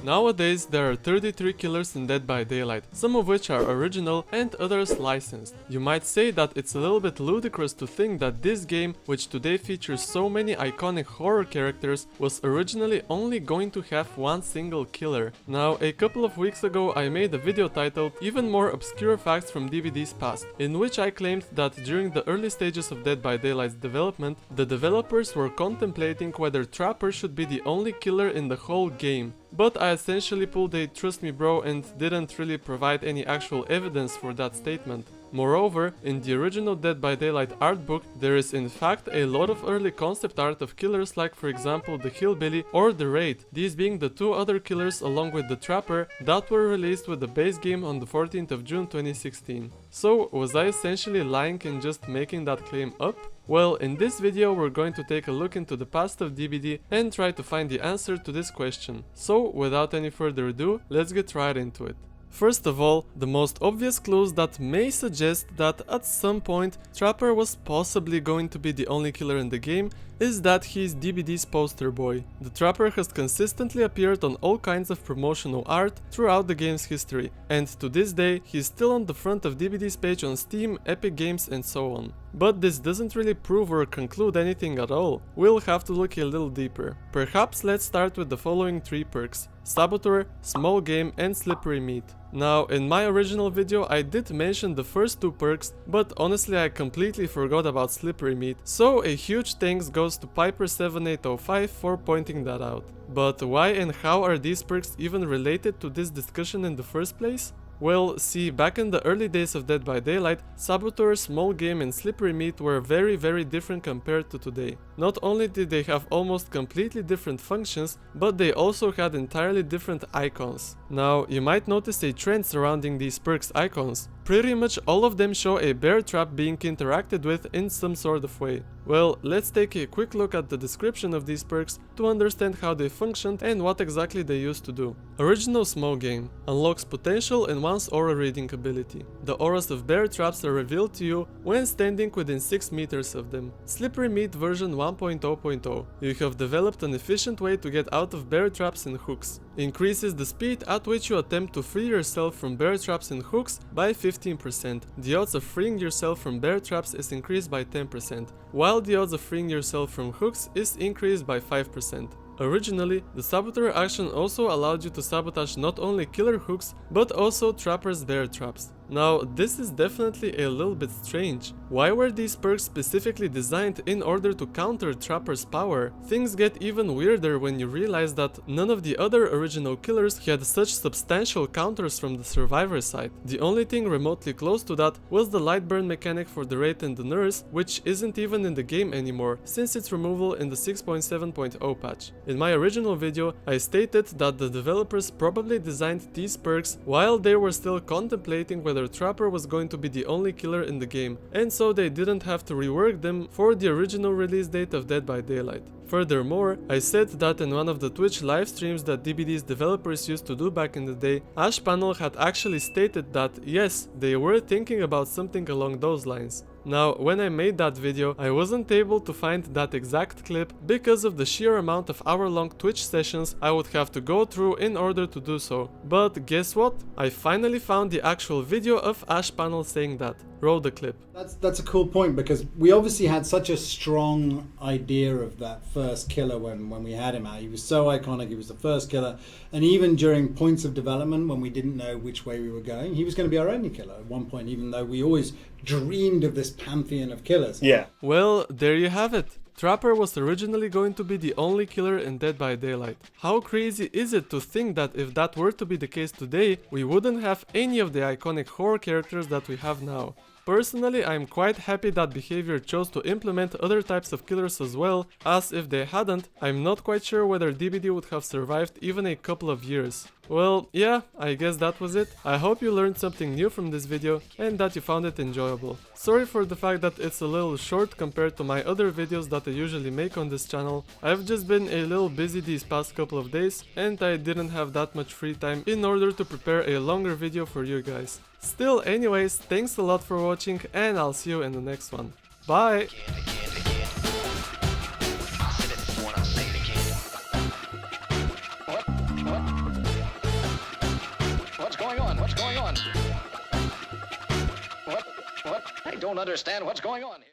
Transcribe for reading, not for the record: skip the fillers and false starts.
Nowadays there are 33 killers in Dead by Daylight, some of which are original and others licensed. You might say that it's a little bit ludicrous to think that this game, which today features so many iconic horror characters, was originally only going to have one single killer. Now, a couple of weeks ago I made a video titled Even More Obscure Facts from DBD's Past, in which I claimed that during the early stages of Dead by Daylight's development, the developers were contemplating whether Trapper should be the only killer in the whole game. But I essentially pulled a trust me bro and didn't really provide any actual evidence for that statement. Moreover, in the original Dead by Daylight artbook, there is in fact a lot of early concept art of killers like for example the Hillbilly or the Raid, these being the two other killers along with the Trapper that were released with the base game on the 14th of June 2016. So was I essentially lying in just making that claim up? Well, in this video we're going to take a look into the past of DBD and try to find the answer to this question. So without any further ado, let's get right into it. First of all, the most obvious clues that may suggest that at some point Trapper was possibly going to be the only killer in the game is that he's DBD's poster boy. The Trapper has consistently appeared on all kinds of promotional art throughout the game's history, and to this day he's still on the front of DBD's page on Steam, Epic Games and so on. But this doesn't really prove or conclude anything at all. We'll have to look a little deeper. Perhaps let's start with the following three perks: Saboteur, Small Game and Slippery Meat. Now, in my original video I did mention the first two perks, but honestly I completely forgot about Slippery Meat, so a huge thanks goes to Piper7805 for pointing that out. But why and how are these perks even related to this discussion in the first place? Well, see, back in the early days of Dead by Daylight, Saboteur, Small Game and Slippery Meat were very different compared to today. Not only did they have almost completely different functions, but they also had entirely different icons. Now, you might notice a trend surrounding these perks icons. Pretty much all of them show a bear trap being interacted with in some sort of way. Well, let's take a quick look at the description of these perks to understand how they functioned and what exactly they used to do. Original Small Game unlocks potential in one's aura reading ability. The auras of bear traps are revealed to you when standing within 6 meters of them. Slippery Meat version 1.0.0. You have developed an efficient way to get out of bear traps and hooks. Increases the speed at which you attempt to free yourself from bear traps and hooks by 15%. The odds of freeing yourself from bear traps is increased by 10%, while the odds of freeing yourself from hooks is increased by 5%. Originally, the Saboteur action also allowed you to sabotage not only killer hooks, but also Trapper's bear traps. Now, this is definitely a little bit strange. Why were these perks specifically designed in order to counter Trapper's power? Things get even weirder when you realize that none of the other original killers had such substantial counters from the survivor side. The only thing remotely close to that was the light burn mechanic for the Raid and the Nurse, which isn't even in the game anymore since its removal in the 6.7.0 patch. In my original video, I stated that the developers probably designed these perks while they were still contemplating whether Trapper was going to be the only killer in the game, and so they didn't have to rework them for the original release date of Dead by Daylight. Furthermore, I said that in one of the Twitch live streams that DBD's developers used to do back in the day, Ashpanel had actually stated that yes, they were thinking about something along those lines. Now, when I made that video, I wasn't able to find that exact clip because of the sheer amount of hour-long Twitch sessions I would have to go through in order to do so. But guess what? I finally found the actual video of Ashpanel saying that. Roll the clip. That's a cool point, because we obviously had such a strong idea of that first killer when we had him out. He was so iconic, he was the first killer, and even during points of development when we didn't know which way we were going, he was going to be our only killer at one point, even though we always dreamed of this pantheon of killers. Yeah. Well, there you have it. Trapper was originally going to be the only killer in Dead by Daylight. How crazy is it to think that if that were to be the case today, we wouldn't have any of the iconic horror characters that we have now. Personally, I'm quite happy that Behavior chose to implement other types of killers as well, as if they hadn't, I'm not quite sure whether DBD would have survived even a couple of years. Well, yeah, I guess that was it. I hope you learned something new from this video and that you found it enjoyable. Sorry for the fact that it's a little short compared to my other videos that I usually make on this channel. I've just been a little busy these past couple of days and I didn't have that much free time in order to prepare a longer video for you guys. Still, anyways, thanks a lot for watching and I'll see you in the next one. Bye! What's going on? What's going on? What? I don't understand what's going on here.